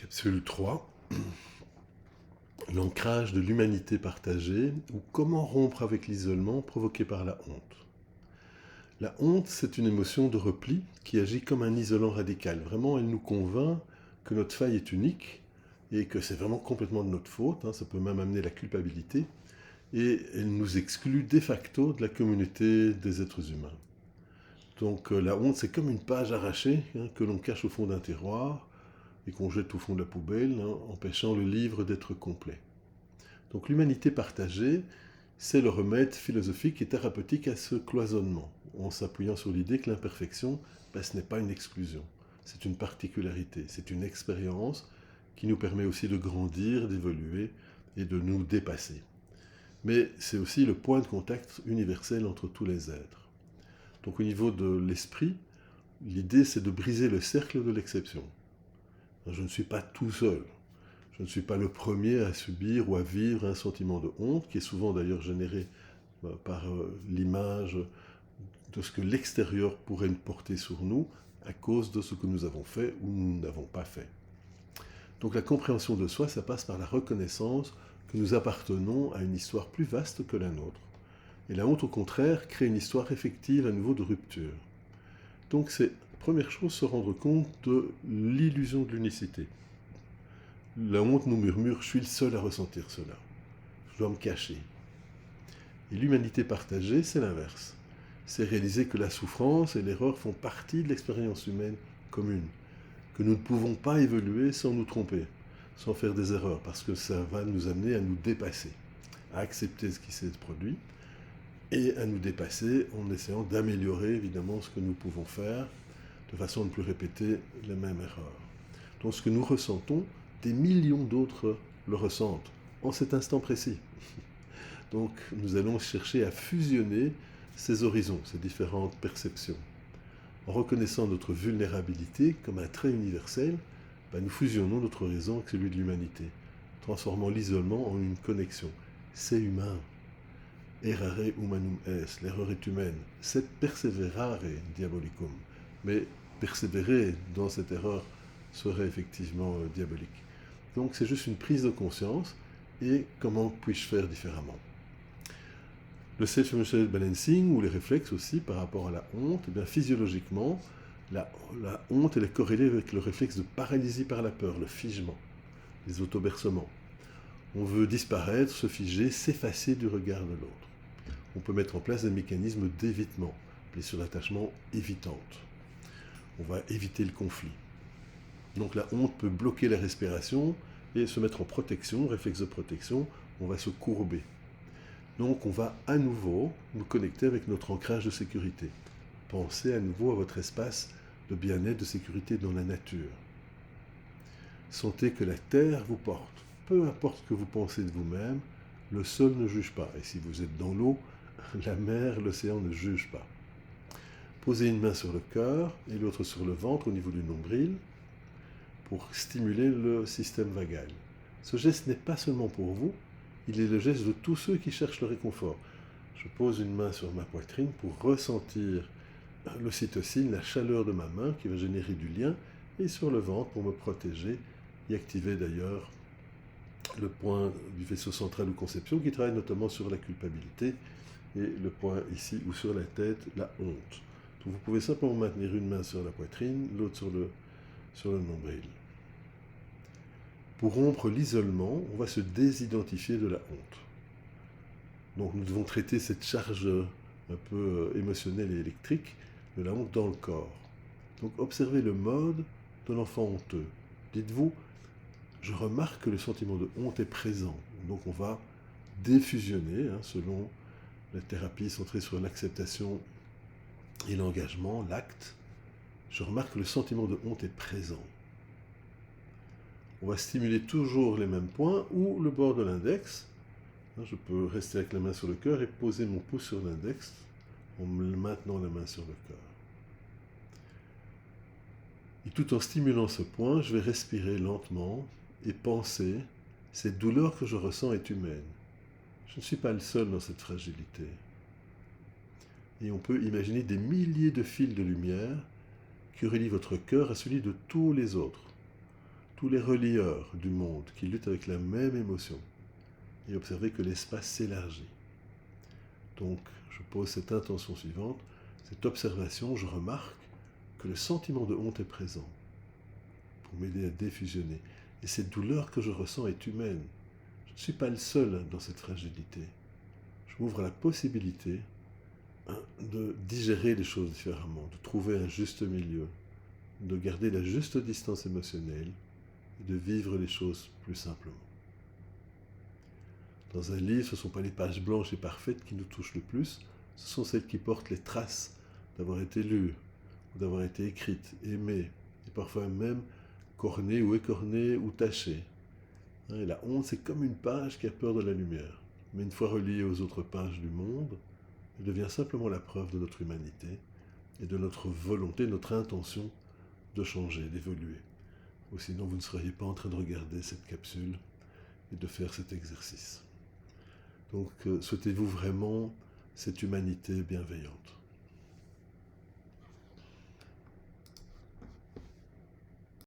Capsule 3, l'ancrage de l'humanité partagée ou comment rompre avec l'isolement provoqué par la honte. La honte, c'est une émotion de repli qui agit comme un isolant radical. Vraiment, elle nous convainc que notre faille est unique et que c'est vraiment complètement de notre faute. Ça peut même amener la culpabilité. Et elle nous exclut de facto de la communauté des êtres humains. Donc la honte, c'est comme une page arrachée que l'on cache au fond d'un tiroir et qu'on jette au fond de la poubelle, empêchant le livre d'être complet. Donc l'humanité partagée, c'est le remède philosophique et thérapeutique à ce cloisonnement, en s'appuyant sur l'idée que l'imperfection, ce n'est pas une exclusion, c'est une particularité, c'est une expérience qui nous permet aussi de grandir, d'évoluer et de nous dépasser. Mais c'est aussi le point de contact universel entre tous les êtres. Donc au niveau de l'esprit, l'idée c'est de briser le cercle de l'exception. Je ne suis pas tout seul. Je ne suis pas le premier à subir ou à vivre un sentiment de honte, qui est souvent d'ailleurs généré par l'image de ce que l'extérieur pourrait porter sur nous à cause de ce que nous avons fait ou nous n'avons pas fait. Donc la compréhension de soi, ça passe par la reconnaissance que nous appartenons à une histoire plus vaste que la nôtre. Et la honte, au contraire, crée une histoire effective à nouveau de rupture. Donc c'est, première chose, se rendre compte de l'illusion de l'unicité. La honte nous murmure « je suis le seul à ressentir cela, je dois me cacher ». Et l'humanité partagée, c'est l'inverse. C'est réaliser que la souffrance et l'erreur font partie de l'expérience humaine commune, que nous ne pouvons pas évoluer sans nous tromper, sans faire des erreurs, parce que ça va nous amener à nous dépasser, à accepter ce qui s'est produit, et à nous dépasser en essayant d'améliorer évidemment ce que nous pouvons faire, de façon à ne plus répéter les mêmes erreurs. Donc ce que nous ressentons, des millions d'autres le ressentent, en cet instant précis. Donc nous allons chercher à fusionner ces horizons, ces différentes perceptions. En reconnaissant notre vulnérabilité comme un trait universel, nous fusionnons notre horizon avec celui de l'humanité, transformant l'isolement en une connexion. C'est humain. Errare humanum est, l'erreur est humaine. Sed perseverare diabolicum. Mais persévérer dans cette erreur serait effectivement diabolique. Donc c'est juste une prise de conscience et comment puis-je faire différemment. Le self-emotional balancing ou les réflexes aussi par rapport à la honte, physiologiquement, la honte elle est corrélée avec le réflexe de paralysie par la peur, le figement, les autobercements. On veut disparaître, se figer, s'effacer du regard de l'autre. On peut mettre en place des mécanismes d'évitement, blessure d'attachement évitante. On va éviter le conflit. Donc la honte peut bloquer la respiration et se mettre en protection, réflexe de protection, on va se courber. Donc on va à nouveau nous connecter avec notre ancrage de sécurité. Pensez à nouveau à votre espace de bien-être, de sécurité dans la nature. Sentez que la terre vous porte. Peu importe ce que vous pensez de vous-même, le sol ne juge pas. Et si vous êtes dans l'eau, la mer, l'océan ne juge pas. Posez une main sur le cœur et l'autre sur le ventre au niveau du nombril pour stimuler le système vagal. Ce geste n'est pas seulement pour vous, il est le geste de tous ceux qui cherchent le réconfort. Je pose une main sur ma poitrine pour ressentir l'ocytocine, la chaleur de ma main qui va générer du lien, et sur le ventre pour me protéger et activer d'ailleurs le point du vaisseau central de conception qui travaille notamment sur la culpabilité et le point ici ou sur la tête, la honte. Donc vous pouvez simplement maintenir une main sur la poitrine, l'autre sur le nombril. Pour rompre l'isolement, on va se désidentifier de la honte. Donc nous devons traiter cette charge un peu émotionnelle et électrique de la honte dans le corps. Donc observez le mode de l'enfant honteux. Dites-vous, je remarque que le sentiment de honte est présent. Donc on va défusionner, selon la thérapie centrée sur l'acceptation et l'engagement, l'acte. Je remarque que le sentiment de honte est présent. On va stimuler toujours les mêmes points ou le bord de l'index. Je peux rester avec la main sur le cœur et poser mon pouce sur l'index en maintenant la main sur le cœur. Et tout en stimulant ce point, je vais respirer lentement et penser, cette douleur que je ressens est humaine. Je ne suis pas le seul dans cette fragilité. Et on peut imaginer des milliers de fils de lumière qui relient votre cœur à celui de tous les autres. tous les relieurs du monde qui luttent avec la même émotion et observez que l'espace s'élargit. Donc, je pose cette intention suivante, cette observation, je remarque que le sentiment de honte est présent pour m'aider à défusionner. Et cette douleur que je ressens est humaine. Je ne suis pas le seul dans cette fragilité. Je m'ouvre à la possibilité de digérer les choses différemment, de trouver un juste milieu, de garder la juste distance émotionnelle et de vivre les choses plus simplement. Dans un livre, ce ne sont pas les pages blanches et parfaites qui nous touchent le plus, ce sont celles qui portent les traces d'avoir été lues, ou d'avoir été écrites, aimées, et parfois même cornées ou écornées ou tachées. Et la honte, c'est comme une page qui a peur de la lumière, mais une fois reliée aux autres pages du monde, elle devient simplement la preuve de notre humanité et de notre volonté, notre intention de changer, d'évoluer. Ou sinon, vous ne seriez pas en train de regarder cette capsule et de faire cet exercice. Donc, souhaitez-vous vraiment cette humanité bienveillante ?